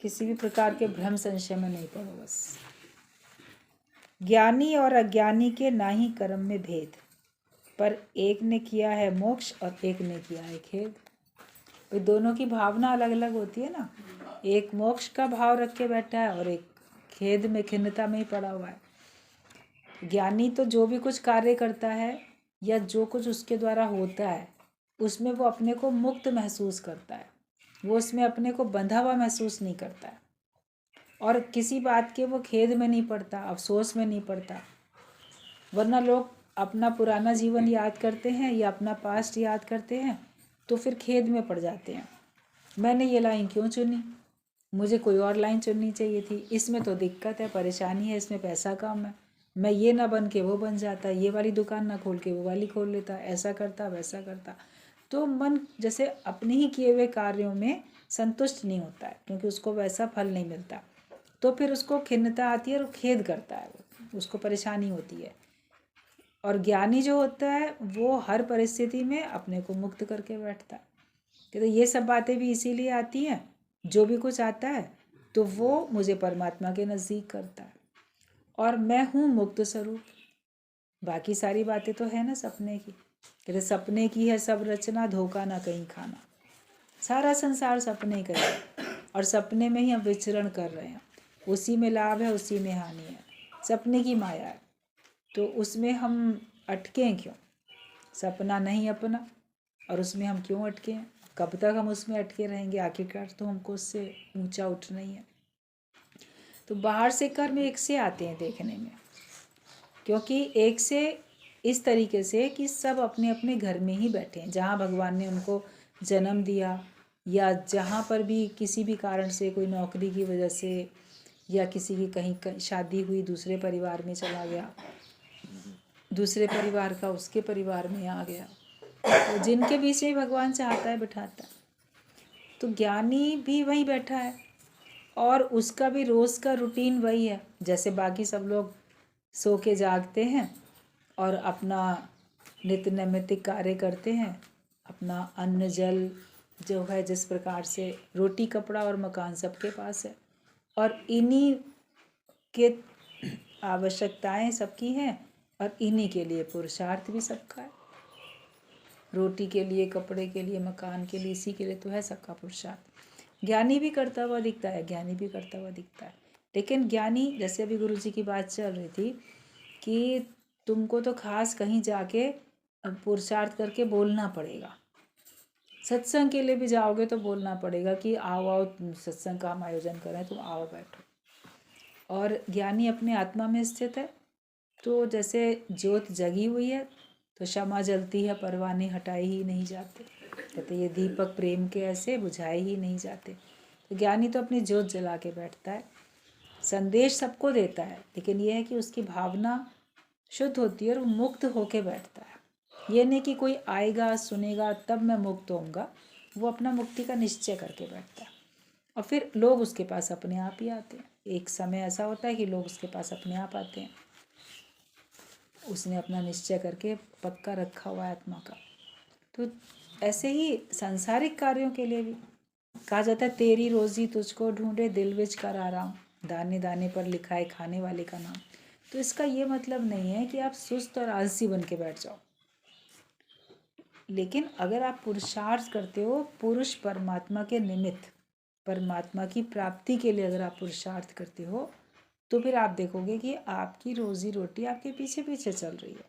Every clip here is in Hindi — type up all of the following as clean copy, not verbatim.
किसी भी प्रकार के भ्रम संशय में नहीं पड़ो बस। ज्ञानी और अज्ञानी के ना ही कर्म में भेद, पर एक ने किया है मोक्ष और एक ने किया है खेद। तो दोनों की भावना अलग अलग होती है ना। एक मोक्ष का भाव रख के बैठा है और एक खेद में, खिन्नता में ही पड़ा हुआ है। ज्ञानी तो जो भी कुछ कार्य करता है या जो कुछ उसके द्वारा होता है उसमें वो अपने को मुक्त महसूस करता है, वो उसमें अपने को बंधा हुआ महसूस नहीं करता है और किसी बात के वो खेद में नहीं पड़ता, अफसोस में नहीं पड़ता। वरना लोग अपना पुराना जीवन याद करते हैं या अपना पास्ट याद करते हैं तो फिर खेद में पड़ जाते हैं, मैंने ये लाइन क्यों चुनी, मुझे कोई और लाइन चुननी चाहिए थी, इसमें तो दिक्कत है, परेशानी है, इसमें पैसा कम है, मैं ये ना बन के वो बन जाता, ये वाली दुकान ना खोल के वो वाली खोल लेता, ऐसा करता वैसा करता। तो मन जैसे अपने ही किए हुए कार्यों में संतुष्ट नहीं होता है क्योंकि उसको वैसा फल नहीं मिलता, तो फिर उसको खिन्नता आती है और खेद करता है, उसको परेशानी होती है। और ज्ञानी जो होता है वो हर परिस्थिति में अपने को मुक्त करके बैठता है। तो ये सब बातें भी इसीलिए आती हैं, जो भी कुछ आता है तो वो मुझे परमात्मा के नज़दीक करता है और मैं हूँ मुक्त स्वरूप। बाकी सारी बातें तो है ना सपने की, कहते सपने की है सब रचना, धोखा ना कहीं खाना। सारा संसार सपने का है और सपने में ही हम विचरण कर रहे हैं, उसी में लाभ है उसी में हानि है, सपने की माया है, तो उसमें हम अटके क्यों? सपना नहीं अपना और उसमें हम क्यों अटके हैं? कब तक हम उसमें अटके रहेंगे? आखिरकार तो हमको उससे ऊंचा उठना ही है। तो बाहर से कर्म एक से आते हैं देखने में, क्योंकि एक से इस तरीके से कि सब अपने अपने घर में ही बैठे हैं, जहाँ भगवान ने उनको जन्म दिया या जहाँ पर भी किसी भी कारण से कोई नौकरी की वजह से या किसी की कहीं शादी हुई दूसरे परिवार में चला गया, दूसरे परिवार का उसके परिवार में आ गया, तो जिनके बीच में भगवान चाहता है बिठाता है। तो ज्ञानी भी वहीं बैठा है और उसका भी रोज़ का रूटीन वही है, जैसे बाकी सब लोग सो के जागते हैं और अपना नित्य नैमित्तिक कार्य करते हैं, अपना अन्न जल जो है जिस प्रकार से रोटी कपड़ा और मकान सबके पास है और इन्हीं के आवश्यकताएं सबकी हैं और इन्हीं के लिए पुरुषार्थ भी सबका है। रोटी के लिए, कपड़े के लिए, मकान के लिए, इसी के लिए तो है सबका पुरुषार्थ। ज्ञानी भी करता हुआ दिखता है, ज्ञानी भी करता हुआ दिखता है, लेकिन ज्ञानी जैसे अभी गुरु जी की बात चल रही थी कि तुमको तो खास कहीं जाके पुरुषार्थ करके बोलना पड़ेगा, सत्संग के लिए भी जाओगे तो बोलना पड़ेगा कि आओ आओ सत्संग का हम आयोजन करें, तुम आओ बैठो। और ज्ञानी अपने आत्मा में स्थित है, तो जैसे ज्योत जगी हुई है तो क्षमा जलती है, परवाने हटाए ही नहीं जाते, कहते ये दीपक प्रेम के ऐसे बुझाए ही नहीं जाते। तो ज्ञानी तो अपनी ज्योत जला के बैठता है, संदेश सबको देता है, लेकिन यह है कि उसकी भावना शुद्ध होती है और वो मुक्त होके बैठता है। ये नहीं कि कोई आएगा सुनेगा तब मैं मुक्त होऊंगा, वो अपना मुक्ति का निश्चय करके बैठता है और फिर लोग उसके पास अपने आप ही आते हैं। एक समय ऐसा होता है कि लोग उसके पास अपने आप आते हैं, उसने अपना निश्चय करके पक्का रखा हुआ है आत्मा का। तो ऐसे ही सांसारिक कार्यों के लिए भी कहा जाता है तेरी रोजी तुझको ढूंढे दिल विच कर आराम, दाने दाने पर लिखा है खाने वाले का नाम। तो इसका ये मतलब नहीं है कि आप सुस्त और आलसी बन के बैठ जाओ, लेकिन अगर आप पुरुषार्थ करते हो पुरुष परमात्मा के निमित्त, परमात्मा की प्राप्ति के लिए अगर आप पुरुषार्थ करते हो तो फिर आप देखोगे कि आपकी रोजी रोटी आपके पीछे पीछे चल रही है।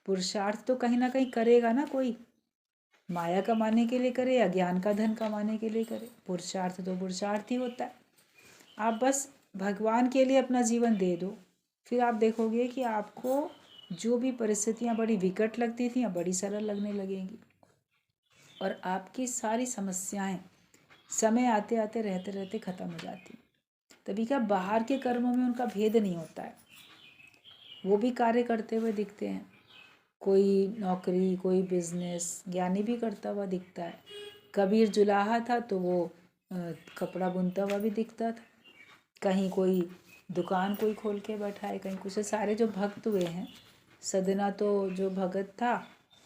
पुरुषार्थ तो कहीं ना कहीं करेगा ना, कोई माया कमाने के लिए करे या ज्ञान का धन कमाने के लिए करे, पुरुषार्थ तो पुरुषार्थ ही होता है। आप बस भगवान के लिए अपना जीवन दे दो, फिर आप देखोगे कि आपको जो भी परिस्थितियाँ बड़ी विकट लगती थी बड़ी सरल लगने लगेंगी और आपकी सारी समस्याएं समय आते आते रहते रहते ख़त्म हो जाती। तभी क्या बाहर के कर्मों में उनका भेद नहीं होता है, वो भी कार्य करते हुए दिखते हैं, कोई नौकरी कोई बिजनेस ज्ञानी भी करता हुआ दिखता है। कबीर जुलाहा था तो वो कपड़ा बुनता हुआ भी दिखता था, कहीं कोई दुकान कोई खोल के बैठा है, कहीं कुछ। सारे जो भक्त हुए हैं, सदना तो जो भगत था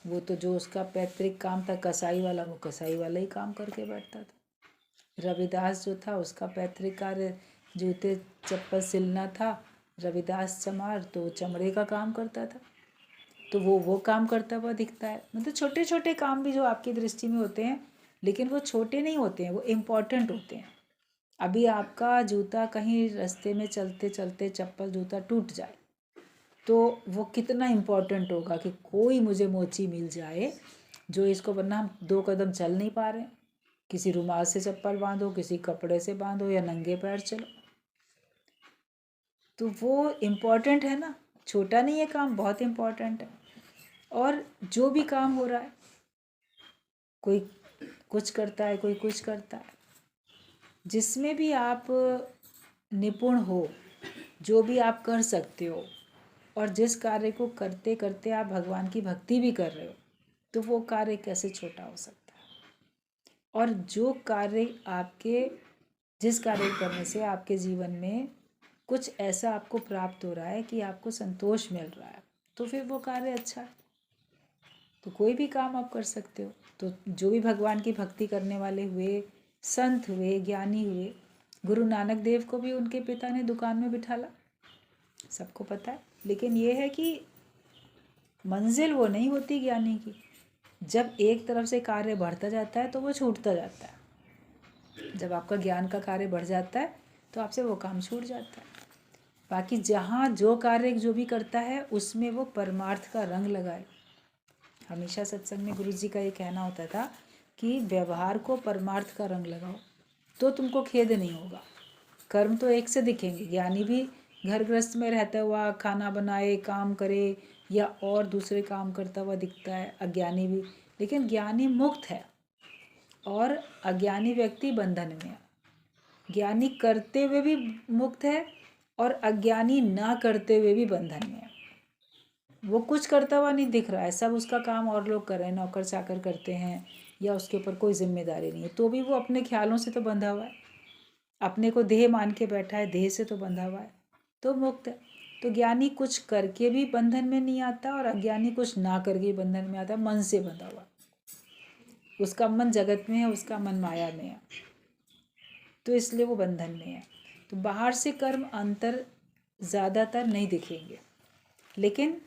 वो तो जो उसका पैतृक काम था कसाई वाला, वो कसाई वाला ही काम करके बैठता था। रविदास जो था उसका पैतृक कार्य जूते चप्पल सिलना था। रविदास चमार तो चमड़े का काम करता था, तो वो काम करता हुआ दिखता है। मतलब छोटे छोटे काम भी जो आपकी दृष्टि में होते हैं, लेकिन वो छोटे नहीं होते हैं, वो इम्पॉर्टेंट होते हैं। अभी आपका जूता कहीं रास्ते में चलते चलते चप्पल जूता टूट जाए तो वो कितना इम्पोर्टेंट होगा कि कोई मुझे मोची मिल जाए जो इसको, वरना हम 2 कदम चल नहीं पा रहे हैं। किसी रुमाल से चप्पल बांधो, किसी कपड़े से बांधो, या नंगे पैर चलो, तो वो इम्पोर्टेंट है ना। छोटा नहीं है काम, बहुत इम्पोर्टेंट है। और जो भी काम हो रहा है, कोई कुछ करता है, कोई कुछ करता है, जिसमें भी आप निपुण हो, जो भी आप कर सकते हो, और जिस कार्य को करते करते आप भगवान की भक्ति भी कर रहे हो, तो वो कार्य कैसे छोटा हो सकता है। और जो कार्य आपके, जिस कार्य करने से आपके जीवन में कुछ ऐसा आपको प्राप्त हो रहा है कि आपको संतोष मिल रहा है, तो फिर वो कार्य अच्छा है। तो कोई भी काम आप कर सकते हो। तो जो भी भगवान की भक्ति करने वाले हुए, संत हुए, ज्ञानी हुए, गुरु नानक देव को भी उनके पिता ने दुकान में बिठाला, सबको पता है। लेकिन ये है कि मंजिल वो नहीं होती ज्ञानी की। जब एक तरफ से कार्य बढ़ता जाता है तो वो छूटता जाता है। जब आपका ज्ञान का कार्य बढ़ जाता है तो आपसे वो काम छूट जाता है। बाकी जहाँ जो कार्य जो भी करता है उसमें वो परमार्थ का रंग लगाए। हमेशा सत्संग में गुरु जी का ये कहना होता था कि व्यवहार को परमार्थ का रंग लगाओ, तो तुमको खेद नहीं होगा। कर्म तो एक से दिखेंगे। ज्ञानी भी घर गृहस्थ में रहता हुआ खाना बनाए, काम करे, या और दूसरे काम करता हुआ दिखता है, अज्ञानी भी। लेकिन ज्ञानी मुक्त है और अज्ञानी व्यक्ति बंधन में है। ज्ञानी करते हुए भी मुक्त है और अज्ञानी ना करते हुए भी बंधन में है। वो कुछ करता हुआ नहीं दिख रहा है, सब उसका काम और लोग कर रहे हैं, नौकर चाकर करते हैं, या उसके ऊपर कोई जिम्मेदारी नहीं है, तो भी वो अपने ख्यालों से तो बंधा हुआ है, अपने को देह मान के बैठा है, देह से तो बंधा हुआ है, तो मुक्त है। तो ज्ञानी कुछ करके भी बंधन में नहीं आता और अज्ञानी कुछ ना करके बंधन में आता है, मन से बंधा हुआ। उसका मन जगत में है, उसका मन माया में है, तो इसलिए वो बंधन में है। तो बाहर से कर्म अंतर ज़्यादातर नहीं दिखेंगे, लेकिन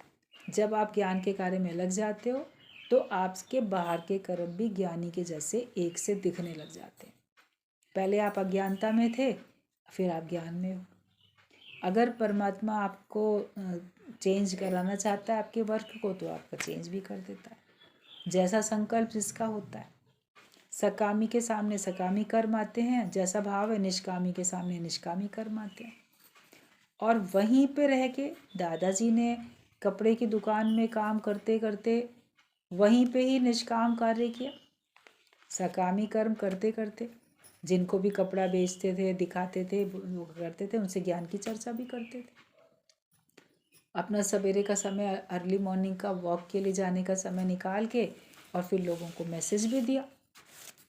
जब आप ज्ञान के कार्य में लग जाते हो तो आपके बाहर के कर्म भी ज्ञानी के जैसे एक से दिखने लग जाते हैं। पहले आप अज्ञानता में थे, फिर आप ज्ञान में हो। अगर परमात्मा आपको चेंज कराना चाहता है आपके वर्क को, तो आपका चेंज भी कर देता है। जैसा संकल्प जिसका होता है, सकामी के सामने सकामी कर्म आते हैं, जैसा भाव है निष्कामी के सामने निष्कामी कर्म आते हैं। और वहीं पे रह के दादाजी ने कपड़े की दुकान में काम करते करते वहीं पे ही निष्काम कार्य किया। सकामी कर्म करते करते जिनको भी कपड़ा बेचते थे, दिखाते थे, वो करते थे, उनसे ज्ञान की चर्चा भी करते थे। अपना सवेरे का समय, अर्ली मॉर्निंग का वॉक के लिए जाने का समय निकाल के, और फिर लोगों को मैसेज भी दिया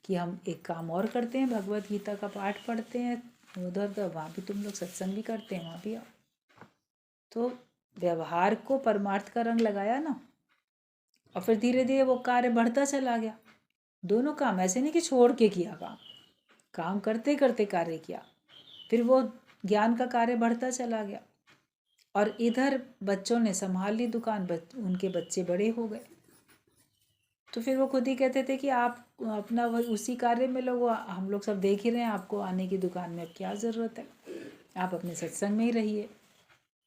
कि हम एक काम और करते हैं, भगवत गीता का पाठ पढ़ते हैं, उधर उधर वहाँ भी तुम लोग सत्संग भी करते हैं, वहाँ भी आओ। तो व्यवहार को परमार्थ का रंग लगाया ना, और फिर धीरे धीरे वो कार्य बढ़ता चला गया। दोनों काम ऐसे नहीं कि छोड़ के किया, काम करते करते कार्य किया, फिर वो ज्ञान का कार्य बढ़ता चला गया। और इधर बच्चों ने संभाल ली दुकान, उनके बच्चे बड़े हो गए, तो फिर वो खुद ही कहते थे कि आप अपना वही उसी कार्य में लोग, हम लोग सब देख ही रहे हैं आपको आने की दुकान में, अब क्या ज़रूरत है, आप अपने सत्संग में ही रहिए।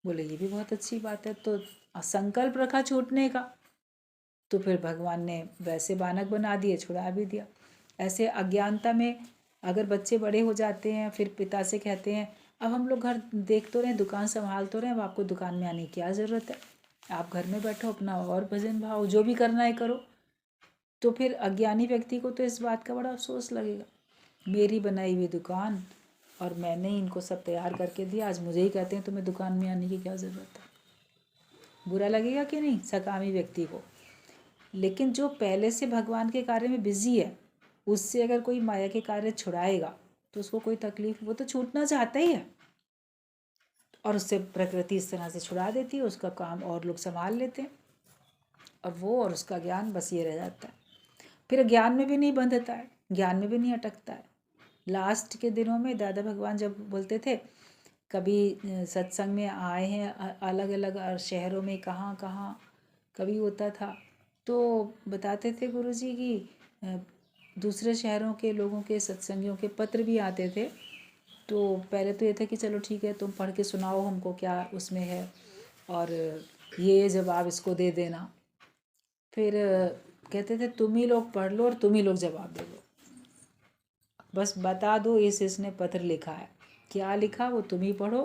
बोले ये भी बहुत अच्छी बात है। तो संकल्प रखा छूटने का, तो फिर भगवान ने वैसे बानक बना दिए, छुड़ा भी दिया। ऐसे अज्ञानता में अगर बच्चे बड़े हो जाते हैं, फिर पिता से कहते हैं अब हम लोग घर देख तो रहे हैं, दुकान संभाल तो रहे हैं, अब आपको दुकान में आने की क्या ज़रूरत है, आप घर में बैठो, अपना और भजन भाव जो भी करना है करो। तो फिर अज्ञानी व्यक्ति को तो इस बात का बड़ा अफसोस लगेगा, मेरी बनाई हुई दुकान और मैंने इनको सब तैयार करके दिया, आज मुझे ही कहते हैं तुम्हें दुकान में आने की क्या ज़रूरत है। बुरा लगेगा कि नहीं सकामी व्यक्ति को। लेकिन जो पहले से भगवान के कार्य में बिजी है, उससे अगर कोई माया के कार्य छुड़ाएगा तो उसको कोई तकलीफ, वो तो छूटना चाहता ही है, और उससे प्रकृति इस तरह से छुड़ा देती है, उसका काम और लोग संभाल लेते हैं, और वो और उसका ज्ञान बस ये रह जाता है। फिर ज्ञान में भी नहीं बंधता है, ज्ञान में भी नहीं अटकता है, लास्ट के दिनों में दादा भगवान जब बोलते थे, कभी सत्संग में आए हैं अलग अलग शहरों में, कहाँ कहाँ कभी होता था, तो बताते थे गुरुजी कि दूसरे शहरों के लोगों के सत्संगियों के पत्र भी आते थे। तो पहले तो ये था कि चलो ठीक है, तुम पढ़ के सुनाओ हमको क्या उसमें है, और ये जवाब इसको दे देना। फिर कहते थे तुम ही लोग पढ़ लो और तुम ही लोग जवाब दे दो, बस बता दो इसने पत्र लिखा है, क्या लिखा वो तुम ही पढ़ो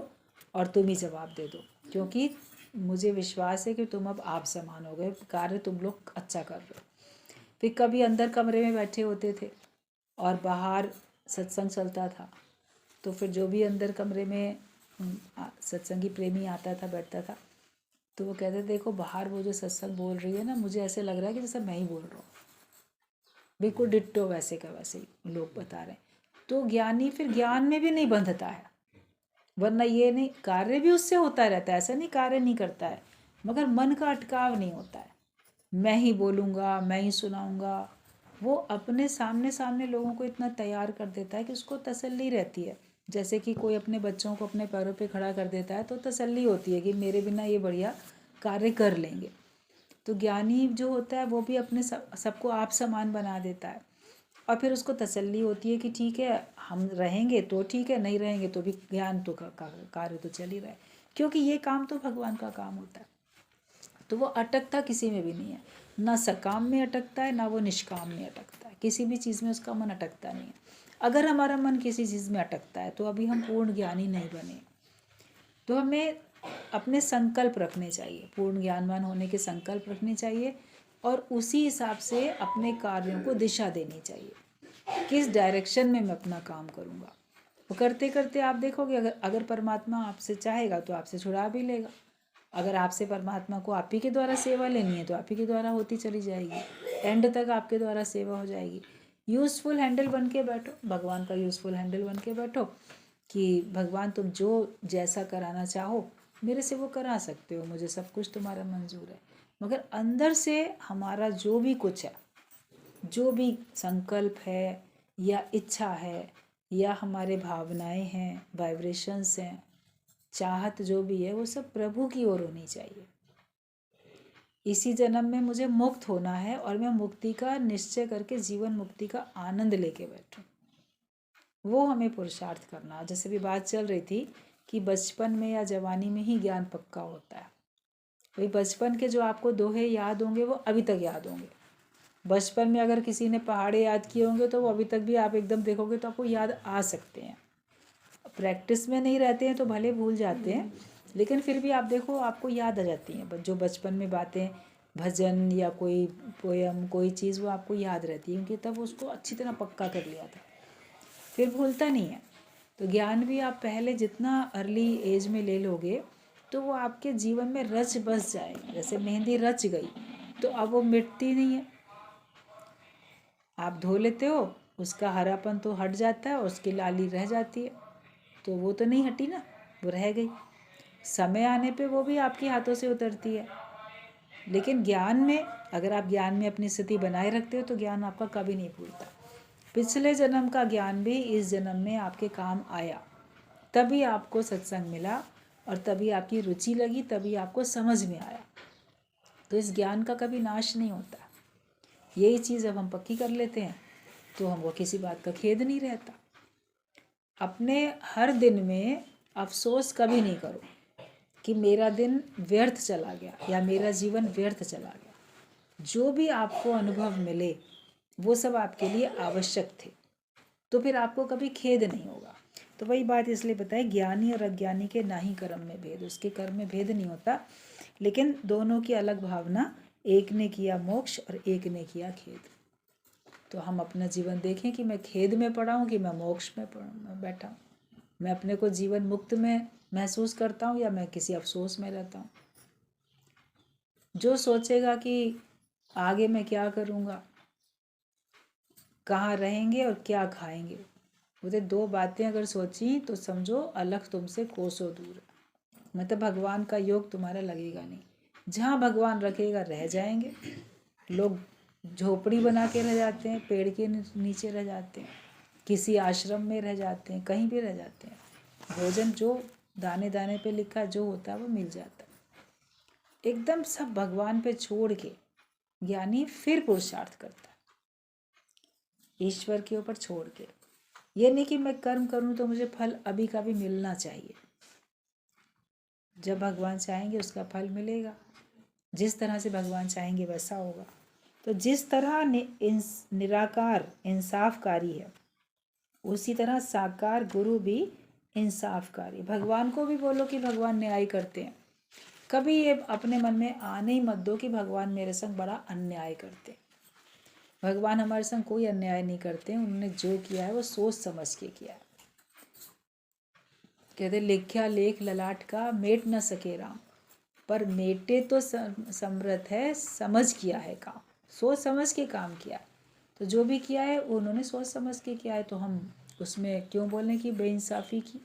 और तुम ही जवाब दे दो, क्योंकि मुझे विश्वास है कि तुम अब आप समान हो गए, कार्य तुम लोग अच्छा कर रहे हो। फिर कभी अंदर कमरे में बैठे होते थे और बाहर सत्संग चलता था, तो फिर जो भी अंदर कमरे में सत्संगी प्रेमी आता था बैठता था, तो वो कहते देखो बाहर वो जो सत्संग बोल रही है ना, मुझे ऐसे लग रहा है कि जैसे मैं ही बोल रहा हूँ, बिल्कुल डिट्टो वैसे का वैसे ही लोग बता रहे हैं। तो ज्ञानी फिर ज्ञान में भी नहीं बंधता है, वरना ये नहीं, कार्य भी उससे होता रहता है, ऐसा नहीं कार्य नहीं करता है, मगर मन का अटकाव नहीं होता है, मैं ही बोलूँगा मैं ही सुनाऊँगा। वो अपने सामने सामने लोगों को इतना तैयार कर देता है कि उसको तसल्ली रहती है, जैसे कि कोई अपने बच्चों को अपने पैरों पे खड़ा कर देता है तो तसल्ली होती है कि मेरे बिना ये बढ़िया कार्य कर लेंगे। तो ज्ञानी जो होता है वो भी अपने सबको आप समान बना देता है, और फिर उसको तसल्ली होती है कि ठीक है हम रहेंगे तो ठीक है, नहीं रहेंगे तो भी ज्ञान तो कार्य तो चल ही रहा है, क्योंकि ये काम तो भगवान का काम होता है। तो वो अटकता किसी में भी नहीं है, ना सकाम में अटकता है ना वो निष्काम में अटकता है, किसी भी चीज़ में उसका मन अटकता नहीं है। अगर हमारा मन किसी चीज़ में अटकता है तो अभी हम पूर्ण ज्ञानी नहीं बने। तो हमें अपने संकल्प रखने चाहिए, पूर्ण ज्ञानवान होने के संकल्प रखने चाहिए, और उसी हिसाब से अपने कार्यों को दिशा देनी चाहिए, किस डायरेक्शन में मैं अपना काम करूँगा। वो करते करते आप देखोगे, अगर परमात्मा आपसे चाहेगा तो आपसे छुड़ा भी लेगा, अगर आपसे परमात्मा को आप ही के द्वारा सेवा लेनी है तो आप ही के द्वारा होती चली जाएगी, एंड तक आपके द्वारा सेवा हो जाएगी। यूज़फुल हैंडल बन के बैठो, भगवान का यूज़फुल हैंडल बन के बैठो कि भगवान तुम जो जैसा कराना चाहो मेरे से वो करा सकते हो, मुझे सब कुछ तुम्हारा मंजूर है। मगर अंदर से हमारा जो भी कुछ है, जो भी संकल्प है या इच्छा है या हमारे भावनाएं हैं, वाइब्रेशंस हैं, चाहत जो भी है, वो सब प्रभु की ओर होनी चाहिए। इसी जन्म में मुझे मुक्त होना है और मैं मुक्ति का निश्चय करके जीवन मुक्ति का आनंद लेके बैठूं, वो हमें पुरुषार्थ करना। जैसे भी बात चल रही थी कि बचपन में या जवानी में ही ज्ञान पक्का होता है, वही बचपन के जो आपको दोहे याद होंगे वो अभी तक याद होंगे। बचपन में अगर किसी ने पहाड़े याद किए होंगे तो वो अभी तक भी आप एकदम देखोगे तो आपको याद आ सकते हैं। प्रैक्टिस में नहीं रहते हैं तो भले भूल जाते हैं, लेकिन फिर भी आप देखो आपको याद आ जाती हैं जो बचपन में बातें, भजन या कोई पोयम, कोई चीज़ वो आपको याद रहती है, क्योंकि तब उसको अच्छी तरह पक्का कर लिया था, फिर भूलता नहीं है। तो ज्ञान भी आप पहले जितना अर्ली एज में ले लोगे तो वो आपके जीवन में रच बस जाएगा, जैसे मेहंदी रच गई तो अब वो मिटती नहीं है। आप धो लेते हो, उसका हरापन तो हट जाता है, उसकी लाली रह जाती है, तो वो तो नहीं हटी ना, वो रह गई। समय आने पे वो भी आपके हाथों से उतरती है। लेकिन ज्ञान में, अगर आप ज्ञान में अपनी स्थिति बनाए रखते हो तो ज्ञान आपका कभी नहीं भूलता। पिछले जन्म का ज्ञान भी इस जन्म में आपके काम आया, तभी आपको सत्संग मिला और तभी आपकी रुचि लगी, तभी आपको समझ में आया। तो इस ज्ञान का कभी नाश नहीं होता। यही चीज़ अब हम पक्की कर लेते हैं तो हमको किसी बात का खेद नहीं रहता। अपने हर दिन में अफसोस कभी नहीं करो कि मेरा दिन व्यर्थ चला गया या मेरा जीवन व्यर्थ चला गया। जो भी आपको अनुभव मिले वो सब आपके लिए आवश्यक थे, तो फिर आपको कभी खेद नहीं होगा। तो वही बात इसलिए बताए, ज्ञानी और अज्ञानी के ना ही कर्म में भेद, उसके कर्म में भेद नहीं होता, लेकिन दोनों की अलग भावना, एक ने किया मोक्ष और एक ने किया खेद। तो हम अपना जीवन देखें कि मैं खेद में पड़ा हूँ कि मैं मोक्ष में बैठा हूँ, मैं अपने को जीवन मुक्त में महसूस करता हूँ या मैं किसी अफसोस में रहता हूँ। जो सोचेगा कि आगे मैं क्या करूँगा, कहाँ रहेंगे और क्या खाएंगे, मुझे दो बातें अगर सोची तो समझो अलग तुमसे कोसों दूर है। मतलब भगवान का योग तुम्हारा लगेगा नहीं, जहाँ भगवान रखेगा रह जाएंगे। लोग झोपड़ी बना के रह जाते हैं, पेड़ के नीचे रह जाते हैं, किसी आश्रम में रह जाते हैं, कहीं भी रह जाते हैं, भोजन जो दाने दाने पे लिखा है जो होता है वो मिल जाता है। एकदम सब भगवान पे छोड़ के ज्ञानी फिर पुरुषार्थ करता है, ईश्वर के ऊपर छोड़ के। ये नहीं कि मैं कर्म करूं तो मुझे फल अभी का भी मिलना चाहिए। जब भगवान चाहेंगे उसका फल मिलेगा, जिस तरह से भगवान चाहेंगे वैसा होगा। तो जिस तरह निराकार इंसाफकारी है, उसी तरह साकार गुरु भी इंसाफकारी। भगवान को भी बोलो कि भगवान न्याय करते हैं। कभी ये अपने मन में आने ही मत दो कि भगवान मेरे संग बड़ा अन्याय करते हैं। भगवान हमारे संग कोई अन्याय नहीं करते हैं। उन्होंने जो किया है वो सोच समझ के किया है। कहते लिख्या लेख ललाट का मेट न सके राम, पर मेटे तो समर्थ है, समझ किया है काम, सोच समझ के काम किया है। तो जो भी किया है उन्होंने सोच समझ के किया है, तो हम उसमें क्यों बोलें कि बेइंसाफ़ी की।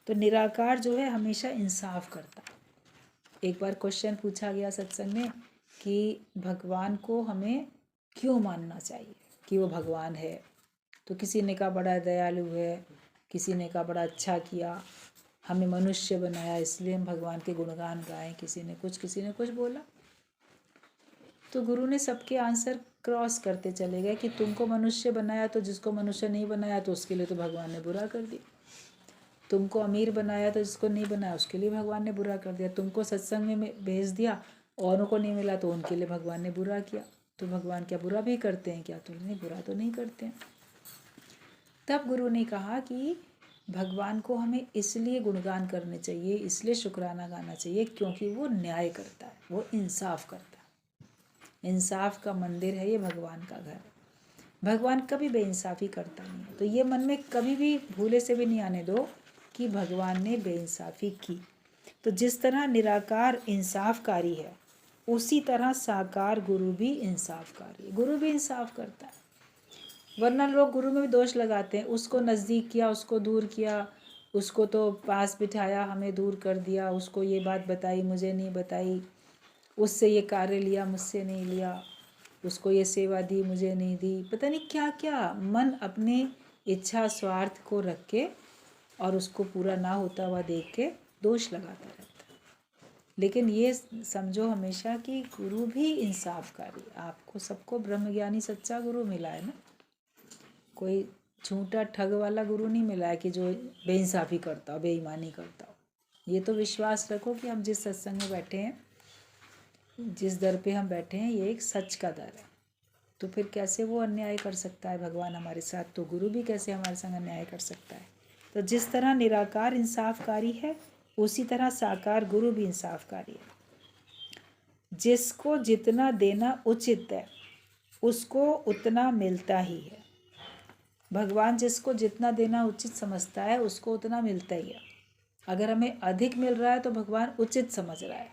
तो निराकार जो है हमेशा इंसाफ करता है। एक बार क्वेश्चन पूछा गया सत्संग में कि भगवान को हमें क्यों मानना चाहिए कि वो भगवान है। तो किसी ने कहा बड़ा दयालु है, किसी ने कहा बड़ा अच्छा किया, हमें मनुष्य बनाया इसलिए हम भगवान के गुणगान गाएं, किसी ने कुछ बोला। तो गुरु ने सबके आंसर क्रॉस करते चले गए कि तुमको मनुष्य बनाया तो जिसको मनुष्य नहीं बनाया तो उसके लिए तो भगवान ने बुरा कर दिया। तुमको अमीर बनाया तो जिसको नहीं बनाया उसके लिए भगवान ने बुरा कर दिया। तुमको सत्संग में भेज दिया, औरों को नहीं मिला तो उनके लिए भगवान ने बुरा किया। तो भगवान क्या बुरा भी करते हैं क्या? तो नहीं, बुरा तो नहीं करते हैं। तब गुरु ने कहा कि भगवान को हमें इसलिए गुणगान करने चाहिए, इसलिए शुक्राना गाना चाहिए क्योंकि वो न्याय करता है, वो इंसाफ करता है। इंसाफ का मंदिर है ये, भगवान का घर है। भगवान कभी बेइंसाफ़ी करता नहीं है। तो ये मन में कभी भी भूले से भी नहीं आने दो कि भगवान ने बेइंसाफ़ी की। तो जिस तरह निराकार इंसाफकारी है, उसी तरह साकार गुरु भी इंसाफकारी है। गुरु भी इंसाफ करता है। वरना लोग गुरु में भी दोष लगाते हैं, उसको नज़दीक किया, उसको दूर किया, उसको तो पास बिठाया, हमें दूर कर दिया, उसको ये बात बताई, मुझे नहीं बताई, उससे ये कार्य लिया, मुझसे नहीं लिया, उसको ये सेवा दी, मुझे नहीं दी। पता नहीं क्या क्या मन अपने इच्छा स्वार्थ को रख के और उसको पूरा ना होता हुआ देख के दोष लगाता रहता है। लेकिन ये समझो हमेशा कि गुरु भी इंसाफकारी। आपको सबको ब्रह्मज्ञानी सच्चा गुरु मिला है ना, कोई झूठा ठग वाला गुरु नहीं मिला है कि जो बेइंसाफ़ी करता हो, बेईमानी करता हो। ये तो विश्वास रखो कि हम जिस सत्संग में बैठे हैं, जिस दर पे हम बैठे हैं, ये एक सच का दर है। तो फिर कैसे वो अन्याय कर सकता है भगवान हमारे साथ, तो गुरु भी कैसे हमारे संग अन्याय कर सकता है। तो जिस तरह निराकार इंसाफकारी है, उसी तरह साकार गुरु भी इंसाफकारी है। जिसको जितना देना उचित है उसको उतना मिलता ही है। भगवान जिसको जितना देना उचित समझता है उसको उतना मिलता ही है। अगर हमें अधिक मिल रहा है तो भगवान उचित समझ रहा है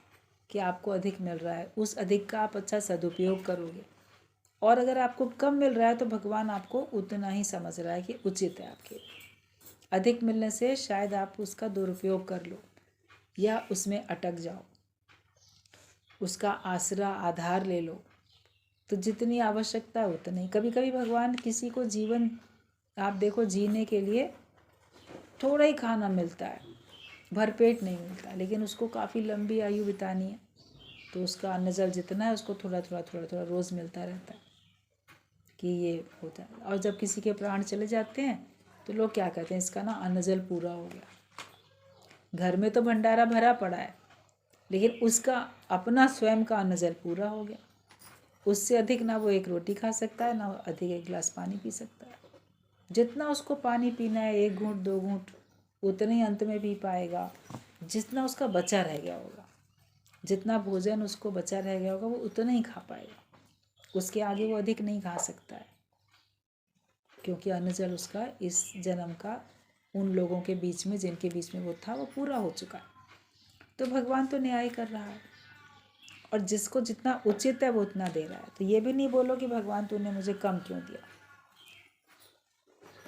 कि आपको अधिक मिल रहा है, उस अधिक का आप अच्छा सदुपयोग करोगे। और अगर आपको कम मिल रहा है तो भगवान आपको उतना ही समझ रहा है कि उचित है आपके। अधिक मिलने से शायद आप उसका दुरुपयोग कर लो या उसमें अटक जाओ, उसका आसरा आधार ले लो। तो जितनी आवश्यकता है उतनी। कभी कभी भगवान किसी को जीवन, आप देखो, जीने के लिए थोड़ा ही खाना मिलता है, भरपेट नहीं मिलता, लेकिन उसको काफ़ी लंबी आयु बितानी है तो उसका अन्न जल जितना है उसको थोड़ा थोड़ा रोज़ मिलता रहता है कि ये होता है। और जब किसी के प्राण चले जाते हैं तो लोग क्या कहते हैं, इसका ना अन्न जल पूरा हो गया। घर में तो भंडारा भरा पड़ा है लेकिन उसका अपना स्वयं का अन्न जल पूरा हो गया। उससे अधिक ना वो एक रोटी खा सकता है, ना अधिक एक गिलास पानी पी सकता है। जितना उसको पानी पीना है, 1 घूंट 2 घूंट, उतने ही अंत में पी पाएगा जितना उसका बचा रह गया होगा। जितना भोजन उसको बचा रह गया होगा वो उतना ही खा पाएगा, उसके आगे वो अधिक नहीं खा सकता है, क्योंकि अन्न जल उसका इस जन्म का उन लोगों के बीच में जिनके बीच में वो था वो पूरा हो चुका है। तो भगवान तो न्याय कर रहा है और जिसको जितना उचित है वो उतना दे रहा है। तो ये भी नहीं बोलो कि भगवान तूने मुझे कम क्यों दिया।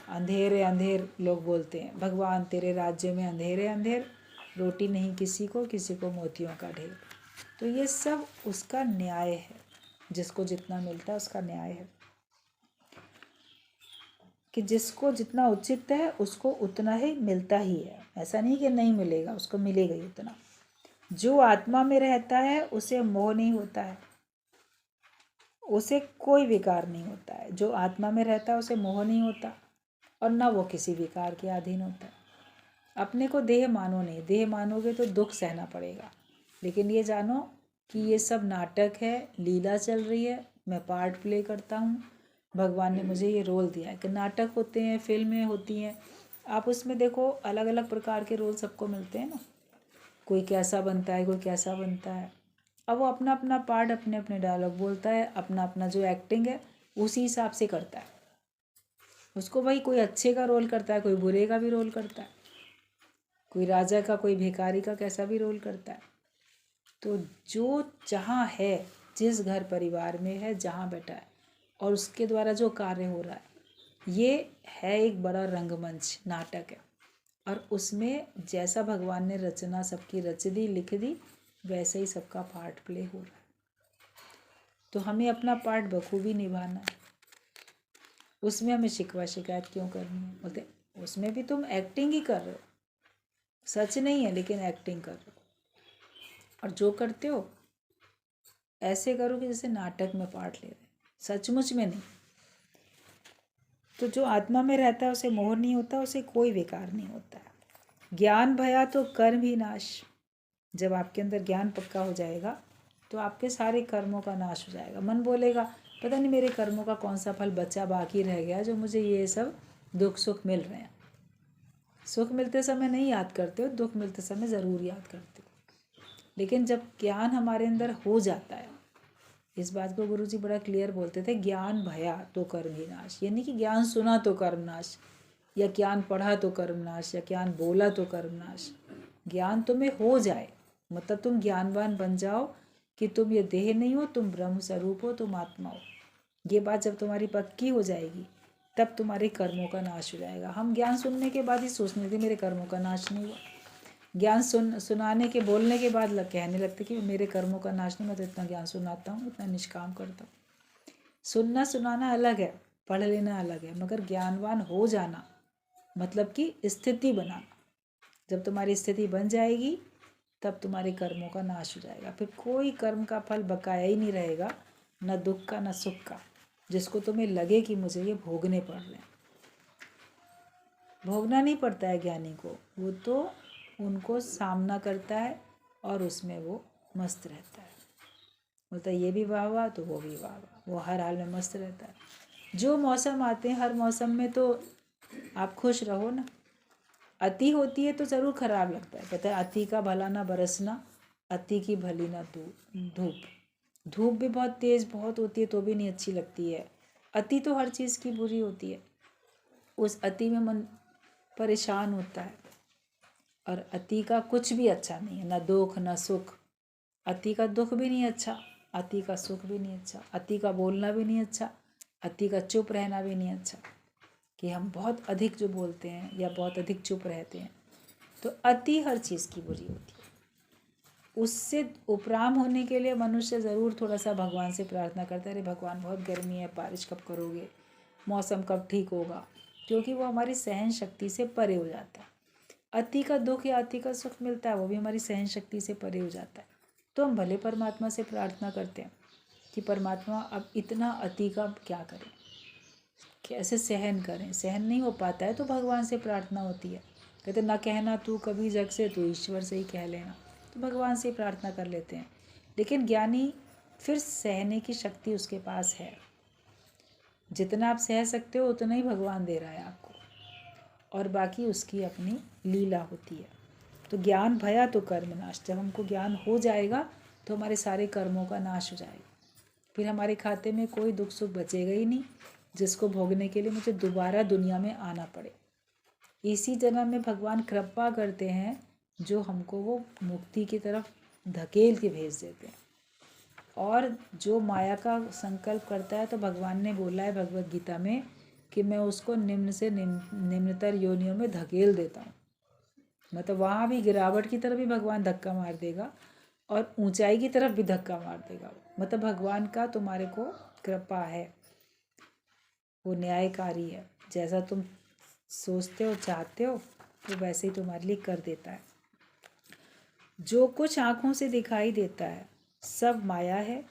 अंधेरे अंधेर लोग बोलते हैं, भगवान तेरे राज्य में अंधेरे अंधेर, रोटी नहीं किसी को मोतियों का ढेर। तो ये सब उसका न्याय है, जिसको जितना मिलता है उसका न्याय है। कि जिसको जितना उचित है उसको उतना ही मिलता ही है, ऐसा नहीं कि नहीं मिलेगा, उसको मिलेगा ही उतना। जो आत्मा में रहता है उसे मोह नहीं होता है, उसे कोई विकार नहीं होता है। जो आत्मा में रहता है उसे मोह नहीं होता और ना वो किसी विकार के अधीन होता है। अपने को देह मानो नहीं, देह मानोगे तो दुख सहना पड़ेगा। लेकिन ये जानो कि ये सब नाटक है, लीला चल रही है, मैं पार्ट प्ले करता हूँ। भगवान ने मुझे ये रोल दिया है कि नाटक होते हैं, फिल्में होती हैं, आप उसमें देखो अलग अलग प्रकार के रोल सबको मिलते हैं ना। कोई कैसा बनता है, कोई कैसा बनता है। अब वो अपना अपना पार्ट, अपने अपने डायलॉग बोलता है, अपना अपना जो एक्टिंग है उसी हिसाब से करता है। उसको भाई कोई अच्छे का रोल करता है, कोई बुरे का भी रोल करता है, कोई राजा का, कोई भिखारी का, कैसा भी रोल करता है। तो जो जहाँ है, जिस घर परिवार में है, जहाँ बैठा है और उसके द्वारा जो कार्य हो रहा है, ये है एक बड़ा रंगमंच, नाटक है। और उसमें जैसा भगवान ने रचना सबकी रच दी, लिख दी, वैसे ही सबका पार्ट प्ले हो रहा है। तो हमें अपना पार्ट बखूबी निभाना है। उसमें हमें शिकवा शिकायत क्यों करनी है? बोलते उसमें भी तुम एक्टिंग ही कर रहे हो, सच नहीं है लेकिन एक्टिंग कर रहे हो। और जो करते हो ऐसे करो कि जैसे नाटक में पार्ट ले रहे, सचमुच में नहीं। तो जो आत्मा में रहता है उसे मोह नहीं होता, उसे कोई विकार नहीं होता है। ज्ञान भया तो कर्म ही नाश। जब आपके अंदर ज्ञान पक्का हो जाएगा तो आपके सारे कर्मों का नाश हो जाएगा। मन बोलेगा पता नहीं मेरे कर्मों का कौन सा फल बचा बाकी रह गया जो मुझे ये सब दुख सुख मिल रहे हैं। सुख मिलते समय नहीं याद करते हो, दुख मिलते समय ज़रूर याद करते हो। लेकिन जब ज्ञान हमारे अंदर हो जाता है, इस बात को गुरुजी बड़ा क्लियर बोलते थे, ज्ञान भया तो कर्म ही नाश। यानी कि ज्ञान सुना तो कर्म नाश, या ज्ञान पढ़ा तो कर्म नाश, या ज्ञान बोला तो कर्म नाश। ज्ञान तुम्हें हो जाए, मतलब तुम ज्ञानवान बन जाओ कि तुम ये देह नहीं हो, तुम ब्रह्म स्वरूप हो, तुम आत्मा हो। ये बात जब तुम्हारी पक्की हो जाएगी तब तुम्हारे कर्मों का नाश हो जाएगा। हम ज्ञान सुनने के बाद ही सोचने थे मेरे कर्मों का नाश नहीं हुआ। ज्ञान सुनाने के, बोलने के बाद कहने लगते कि मेरे कर्मों का नाश नहीं, मैं तो इतना ज्ञान सुनाता हूँ, इतना निष्काम करता हूँ। सुनना सुनाना अलग है, पढ़ लेना अलग है, मगर ज्ञानवान हो जाना मतलब कि स्थिति बनाना। जब तुम्हारी स्थिति बन जाएगी तब तुम्हारे कर्मों का नाश हो जाएगा। फिर कोई कर्म का फल बकाया ही नहीं रहेगा, न दुख का न सुख का, जिसको तुम्हें लगे कि मुझे ये भोगने पड़ रहे हैं। भोगना नहीं पड़ता है ज्ञानी को, वो तो उनको सामना करता है और उसमें वो मस्त रहता है। बोलता है ये भी वाह वाह तो वो भी वाह वाह, वो हर हाल में मस्त रहता है। जो मौसम आते हैं हर मौसम में तो आप खुश रहो ना। अति होती है तो ज़रूर खराब लगता है। कहता है अति का भला ना बरसना, अति की भली ना धूप। धूप भी बहुत तेज़ बहुत होती है तो भी नहीं अच्छी लगती है। अति तो हर चीज़ की बुरी होती है, उस अति में मन परेशान होता है। और अति का कुछ भी अच्छा नहीं है, ना दुख ना सुख। अति का दुख भी नहीं अच्छा, अति का सुख भी नहीं अच्छा, अति का बोलना भी नहीं अच्छा, अति का चुप रहना भी नहीं अच्छा। कि हम बहुत अधिक जो बोलते हैं या बहुत अधिक चुप रहते हैं, तो अति हर चीज़ की बुरी होती है। उससे उपराम होने के लिए मनुष्य ज़रूर थोड़ा सा भगवान से प्रार्थना करता है, अरे भगवान बहुत गर्मी है, बारिश कब करोगे, मौसम कब ठीक होगा, क्योंकि वो हमारी सहन शक्ति से परे हो जाता है। अति का दुख या अति का सुख मिलता है वो भी हमारी सहन शक्ति से परे हो जाता है। तो हम भले परमात्मा से प्रार्थना करते हैं कि परमात्मा अब इतना अति का क्या करें, कैसे सहन करें। सहन नहीं हो पाता है तो भगवान से प्रार्थना होती है। कहते ना कहना तू कभी जग से, तो ईश्वर से ही कह लेना। तो भगवान से प्रार्थना कर लेते हैं। लेकिन ज्ञानी फिर सहने की शक्ति उसके पास है, जितना आप सह सकते हो उतना ही भगवान दे रहा है आपको, और बाकी उसकी अपनी लीला होती है। तो ज्ञान भया तो कर्म नाश। जब हमको ज्ञान हो जाएगा तो हमारे सारे कर्मों का नाश हो जाएगा। फिर हमारे खाते में कोई दुख सुख बचेगा ही नहीं, जिसको भोगने के लिए मुझे दोबारा दुनिया में आना पड़े। इसी जन्म में भगवान कृपा करते हैं जो हमको वो मुक्ति की तरफ धकेल के भेज देते हैं। और जो माया का संकल्प करता है तो भगवान ने बोला है भगवत गीता में कि मैं उसको निम्न से निम्नतर योनियों में धकेल देता हूँ। मतलब वहाँ भी गिरावट की तरफ भी भगवान धक्का मार देगा और ऊंचाई की तरफ भी धक्का मार देगा। मतलब भगवान का तुम्हारे को कृपा है, वो न्यायकारी है। जैसा तुम सोचते हो चाहते हो वो वैसे ही तुम्हारे लिए कर देता है। जो कुछ आँखों से दिखाई देता है सब माया है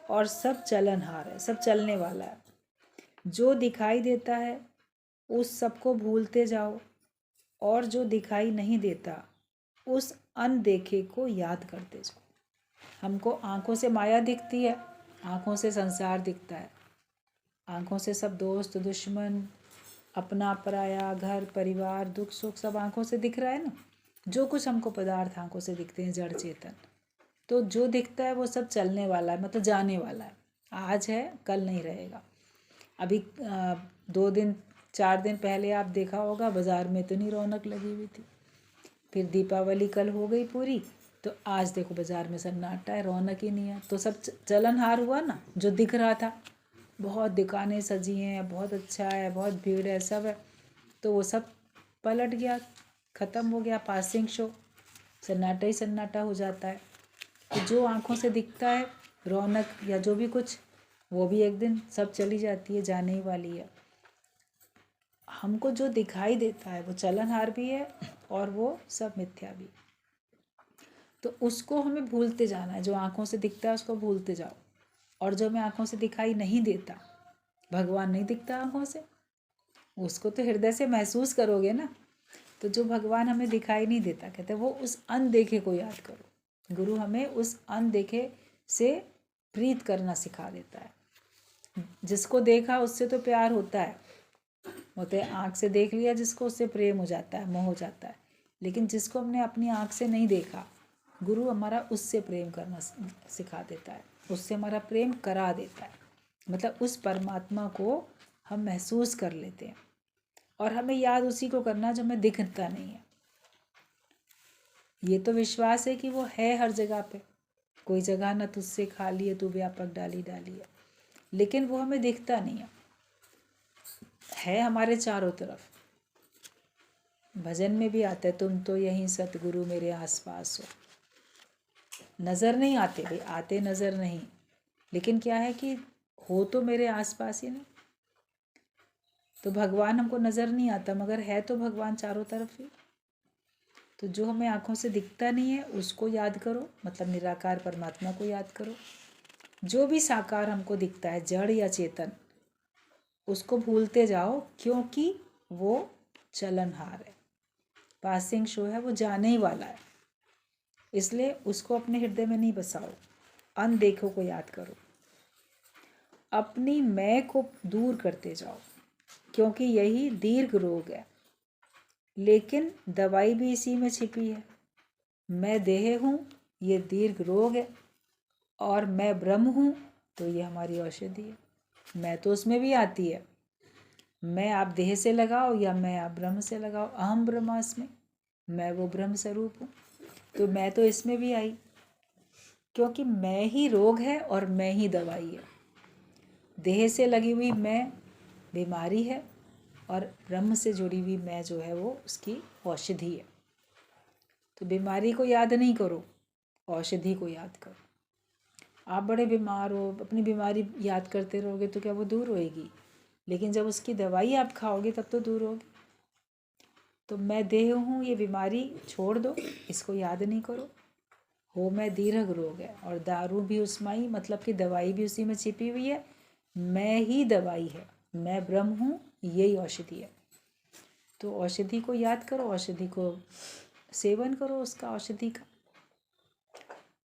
और सब चलनहार है, सब चलने वाला है। जो दिखाई देता है उस सबको भूलते जाओ और जो दिखाई नहीं देता उस अनदेखे को याद करते जाओ। हमको आँखों से माया दिखती है, आँखों से संसार दिखता है, आँखों से सब दोस्त दुश्मन अपना पराया घर परिवार दुख सुख सब आँखों से दिख रहा है ना। जो कुछ हमको पदार्थ आँखों से दिखते हैं जड़ चेतन, तो जो दिखता है वो सब चलने वाला है, मतलब जाने वाला है। आज है कल नहीं रहेगा। अभी 2 दिन 4 दिन पहले आप देखा होगा बाज़ार में इतनी रौनक लगी हुई थी। फिर दीपावली कल हो गई पूरी, तो आज देखो बाज़ार में सन्नाटा है, रौनक ही नहीं है। तो सब चलनहार हुआ ना, जो दिख रहा था। बहुत दुकानें सजी हैं, बहुत अच्छा है, बहुत भीड़ है, सब है, तो वो सब पलट गया, ख़त्म हो गया, पासिंग शो, सन्नाटा ही सन्नाटा हो जाता है। तो जो आँखों से दिखता है रौनक या जो भी कुछ, वो भी एक दिन सब चली जाती है, जाने ही वाली है। हमको जो दिखाई देता है वो चलनहार भी है और वो सब मिथ्या भी। तो उसको हमें भूलते जाना है। जो आँखों से दिखता है उसको भूलते जाओ, और जो हमें आँखों से दिखाई नहीं देता, भगवान नहीं दिखता आँखों से, उसको तो हृदय से महसूस करोगे ना। तो जो भगवान हमें दिखाई नहीं देता, कहते वो उस अनदेखे को याद करो। गुरु हमें उस अनदेखे से प्रीत करना सिखा देता है। जिसको देखा उससे तो प्यार होता है, होते आँख से देख लिया जिसको, उससे प्रेम हो जाता है, मोह हो जाता है। लेकिन जिसको हमने अपनी आँख से नहीं देखा, गुरु हमारा उससे प्रेम करना सिखा देता है, उससे हमारा प्रेम करा देता है। मतलब उस परमात्मा को हम महसूस कर लेते हैं, और हमें याद उसी को करना जो हमें दिखता नहीं है। ये तो विश्वास है कि वो है हर जगह पे, कोई जगह न तुझसे खाली है, तू व्यापक डाली डाली है, लेकिन वो हमें दिखता नहीं है हमारे चारों तरफ। भजन में भी आता है, तुम तो यहीं सतगुरु मेरे आसपास हो। नज़र नहीं आते भाई, आते नज़र नहीं, लेकिन क्या है कि हो तो मेरे आसपास ही ना। तो भगवान हमको नज़र नहीं आता, मगर है तो भगवान चारों तरफ ही। तो जो हमें आँखों से दिखता नहीं है उसको याद करो, मतलब निराकार परमात्मा को याद करो। जो भी साकार हमको दिखता है, जड़ या चेतन, उसको भूलते जाओ, क्योंकि वो चलनहार है, पासिंग शो है, वो जाने ही वाला है। इसलिए उसको अपने हृदय में नहीं बसाओ, अनदेखो को याद करो। अपनी मैं को दूर करते जाओ, क्योंकि यही दीर्घ रोग है, लेकिन दवाई भी इसी में छिपी है। मैं देह हूँ, ये दीर्घ रोग है, और मैं ब्रह्म हूँ, तो ये हमारी औषधि है। मैं तो उसमें भी आती है, मैं आप देह से लगाओ या मैं आप ब्रह्म से लगाओ, अहम ब्रह्मास्मि, मैं वो ब्रह्म स्वरूप हूँ। तो मैं तो इसमें भी आई, क्योंकि मैं ही रोग है और मैं ही दवाई है। देह से लगी हुई मैं बीमारी है, और ब्रह्म से जुड़ी हुई मैं जो है वो उसकी औषधि है। तो बीमारी को याद नहीं करो, औषधि को याद करो। आप बड़े बीमार हो, अपनी बीमारी याद करते रहोगे तो क्या वो दूर होएगी? लेकिन जब उसकी दवाई आप खाओगे तब तो दूर होगी। तो मैं देह हूँ, ये बीमारी छोड़ दो, इसको याद नहीं करो। हो मैं दीर्घ रोग है, और दारू भी उसमें ही, मतलब कि दवाई भी उसी में छिपी हुई है। मैं ही दवाई है, मैं ब्रह्म हूँ, यही औषधि है। तो औषधि को याद करो, औषधि को सेवन करो, उसका औषधि का।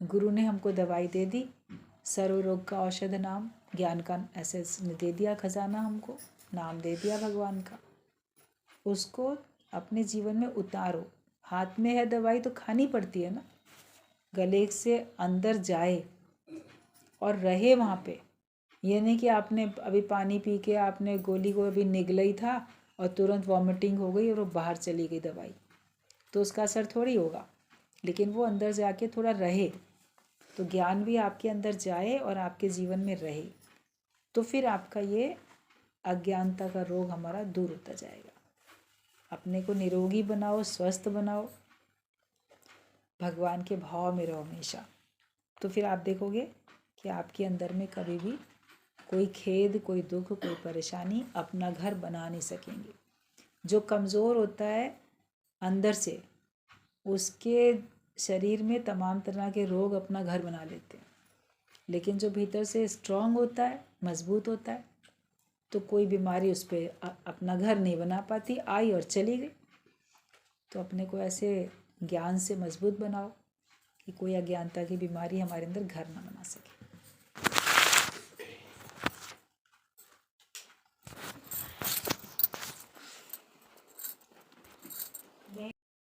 गुरु ने हमको दवाई दे दी, सर्व रोग का औषध नाम, ज्ञान का ऐसे दे दिया खजाना, हमको नाम दे दिया भगवान का। उसको अपने जीवन में उतारो। हाथ में है दवाई तो खानी पड़ती है ना, गले से अंदर जाए और रहे वहाँ पे। ये नहीं कि आपने अभी पानी पी के आपने गोली को अभी निगला ही था और तुरंत वॉमिटिंग हो गई और वो बाहर चली गई दवाई, तो उसका असर थोड़ी होगा। लेकिन वो अंदर जाके थोड़ा रहे, तो ज्ञान भी आपके अंदर जाए और आपके जीवन में रहे, तो फिर आपका ये अज्ञानता का रोग हमारा दूर होता जाएगा। अपने को निरोगी बनाओ, स्वस्थ बनाओ, भगवान के भाव में रहो हमेशा। तो फिर आप देखोगे कि आपके अंदर में कभी भी कोई खेद, कोई दुख, कोई परेशानी अपना घर बना नहीं सकेंगे। जो कमज़ोर होता है अंदर से, उसके शरीर में तमाम तरह के रोग अपना घर बना लेते हैं, लेकिन जो भीतर से स्ट्रांग होता है, मजबूत होता है, तो कोई बीमारी उस पर अपना घर नहीं बना पाती, आई और चली गई। तो अपने को ऐसे ज्ञान से मजबूत बनाओ कि कोई अज्ञानता की बीमारी हमारे अंदर घर ना बना सके।